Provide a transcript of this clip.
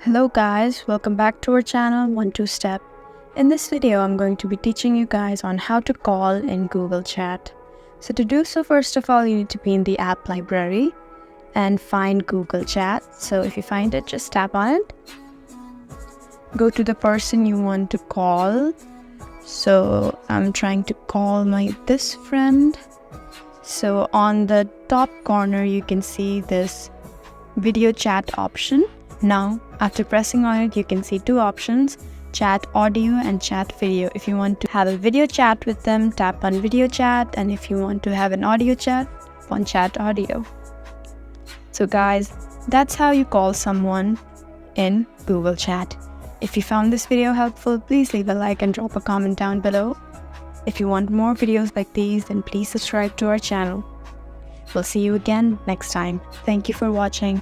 Hello guys, welcome back to our channel 1-2-Step. In this video, I'm going to be teaching you guys on how to call in Google Chat. So to do so, first of all, you need to be in the app library and find Google Chat. So if you find it, just tap on it. Go to the person you want to call. So I'm trying to call this friend. So on the top corner, you can see this video chat option. Now, after pressing on it, you can see two options, chat audio and chat video. If you want to have a video chat with them, tap on video chat, and if you want to have an audio chat, tap on chat audio. So guys, that's how you call someone in Google Chat. If you found this video helpful, please leave a like and drop a comment down below. If you want more videos like these, then please subscribe to our channel. We'll see you again next time. Thank you for watching.